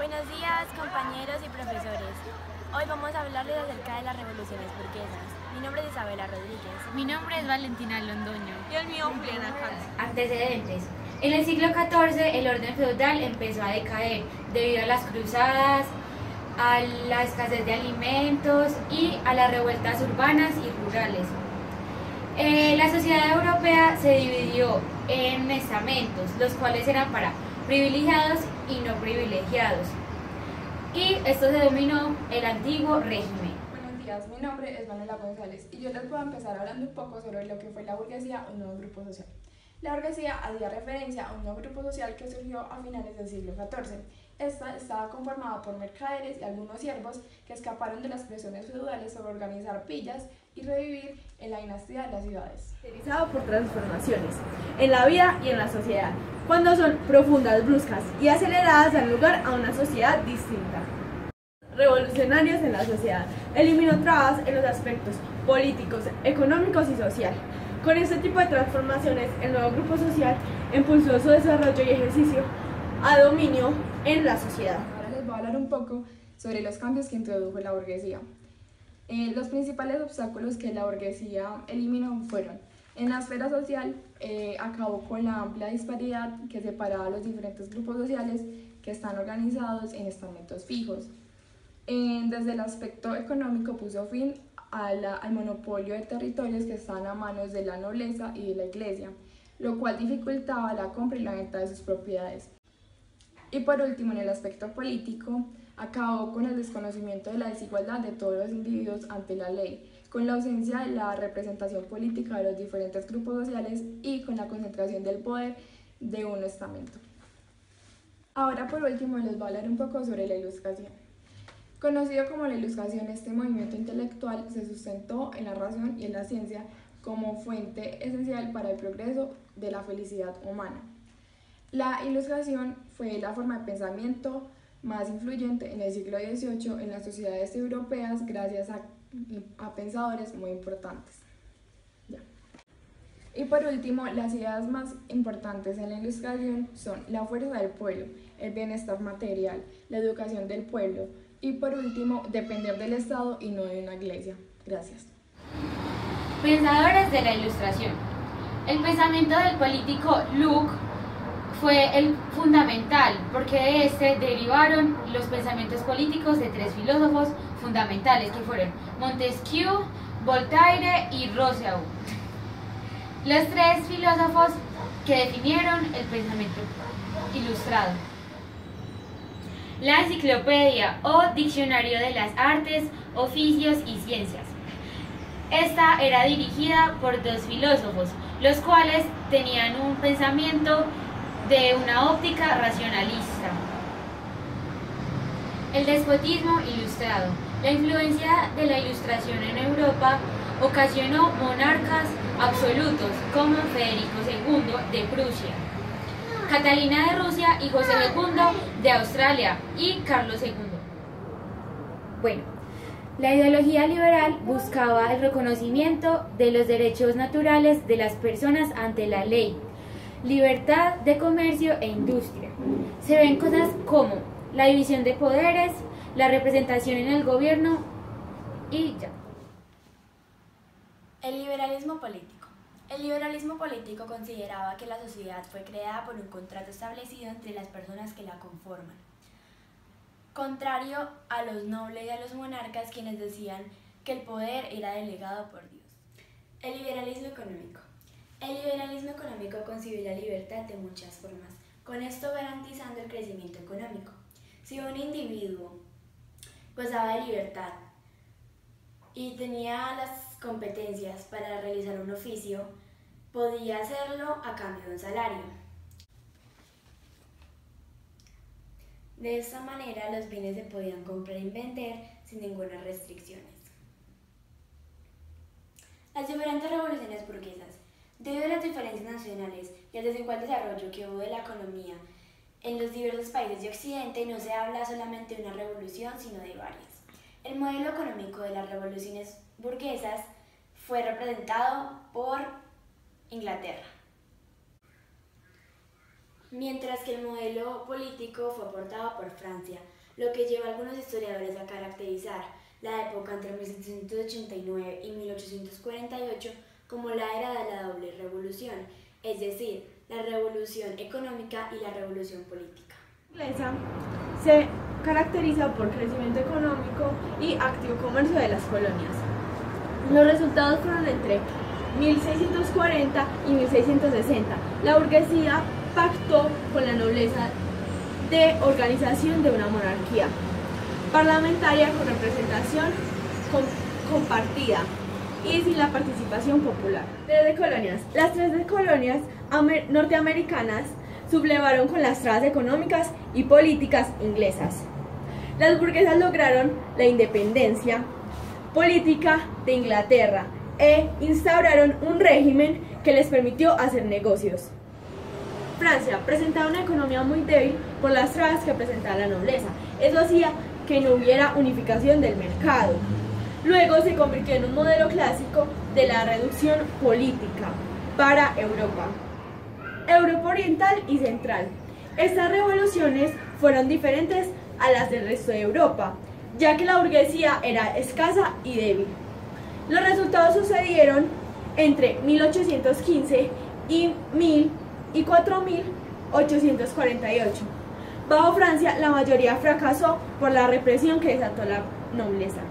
Buenos días, compañeros y profesores. Hoy vamos a hablarles acerca de las revoluciones burguesas. Mi nombre es Isabela Rodríguez. Mi nombre es Valentina Londoño. Y el mío, Juliana Cárcel. Antecedentes. En el siglo XIV, el orden feudal empezó a decaer debido a las cruzadas, a la escasez de alimentos y a las revueltas urbanas y rurales. La sociedad europea se dividió en estamentos, los cuales eran para privilegiados y no privilegiados. Y esto se denominó el antiguo régimen. Buenos días, mi nombre es Manuela González y yo les voy a empezar hablando un poco sobre lo que fue la burguesía, un nuevo grupo social. La burguesía hacía referencia a un nuevo grupo social que surgió a finales del siglo XIV. Esta estaba conformada por mercaderes y algunos siervos que escaparon de las presiones feudales sobre organizar villas y revivir en la dinastía de las ciudades. Caracterizado por transformaciones en la vida y en la sociedad, cuando son profundas, bruscas y aceleradas, dan lugar a una sociedad distinta. Revolucionarios en la sociedad, eliminó trabas en los aspectos políticos, económicos y social. Con este tipo de transformaciones, el nuevo grupo social impulsó su desarrollo y ejercicio a dominio en la sociedad. Ahora les voy a hablar un poco sobre los cambios que introdujo la burguesía. Los principales obstáculos que la burguesía eliminó fueron: en la esfera social, acabó con la amplia disparidad que separaba a los diferentes grupos sociales que están organizados en estamentos fijos. Desde el aspecto económico, puso fin al monopolio de territorios que estaban a manos de la nobleza y de la iglesia, lo cual dificultaba la compra y la venta de sus propiedades. Y por último, en el aspecto político, acabó con el desconocimiento de la desigualdad de todos los individuos ante la ley, con la ausencia de la representación política de los diferentes grupos sociales y con la concentración del poder de un estamento. Ahora, por último, les voy a hablar un poco sobre la Ilustración. Conocido como la Ilustración, este movimiento intelectual se sustentó en la razón y en la ciencia como fuente esencial para el progreso de la felicidad humana. La Ilustración fue la forma de pensamiento más influyente en el siglo XVIII en las sociedades europeas gracias a pensadores muy importantes. Y por último, las ideas más importantes en la Ilustración son la fuerza del pueblo, el bienestar material, la educación del pueblo y por último, depender del Estado y no de una iglesia. Gracias. Pensadores de la Ilustración. El pensamiento del político Locke fue el fundamental, porque de este derivaron los pensamientos políticos de tres filósofos fundamentales que fueron Montesquieu, Voltaire y Rousseau. Los tres filósofos que definieron el pensamiento ilustrado. La enciclopedia o diccionario de las artes, oficios y ciencias. Esta era dirigida por dos filósofos, los cuales tenían un pensamiento de una óptica racionalista. El despotismo ilustrado. La influencia de la Ilustración en Europa ocasionó monarcas absolutos como Federico II de Prusia, Catalina de Rusia y José II de Australia y Carlos II. Bueno, la ideología liberal buscaba el reconocimiento de los derechos naturales de las personas ante la ley, libertad de comercio e industria. Se ven cosas como la división de poderes, la representación en el gobierno y ya. El liberalismo político. El liberalismo político consideraba que la sociedad fue creada por un contrato establecido entre las personas que la conforman, contrario a los nobles y a los monarcas, quienes decían que el poder era delegado por Dios. El liberalismo económico. El liberalismo económico concibe la libertad de muchas formas, con esto garantizando el crecimiento económico. Si un individuo gozaba de libertad y tenía las competencias para realizar un oficio, podía hacerlo a cambio de un salario. De esta manera los bienes se podían comprar y vender sin ninguna restricciones. Las diferentes revoluciones burguesas. Debido a las diferencias nacionales y al desigual desarrollo que hubo de la economía en los diversos países de Occidente, no se habla solamente de una revolución, sino de varias. El modelo económico de las revoluciones burguesas fue representado por Inglaterra. mientras que el modelo político fue aportado por Francia, lo que lleva a algunos historiadores a caracterizar la época entre 1789 y 1848 como la era de la doble revolución, es decir, la revolución económica y la revolución política. La inglesa se caracteriza por crecimiento económico y activo comercio de las colonias. Los resultados fueron entre 1640 y 1660. La burguesía pactó con la nobleza de organización de una monarquía parlamentaria con representación compartida y sin la participación popular. 13 colonias. Las 13 colonias norteamericanas sublevaron con las trabas económicas y políticas inglesas. Las burguesas lograron la independencia política de Inglaterra e instauraron un régimen que les permitió hacer negocios. Francia presentaba una economía muy débil por las trabas que presentaba la nobleza. Eso hacía que no hubiera unificación del mercado. Luego se convirtió en un modelo clásico de la reducción política para Europa Oriental y Central. Estas revoluciones fueron diferentes a las del resto de Europa, ya que la burguesía era escasa y débil. Los resultados sucedieron entre 1815 y 4848. Bajo Francia, la mayoría fracasó por la represión que desató la nobleza.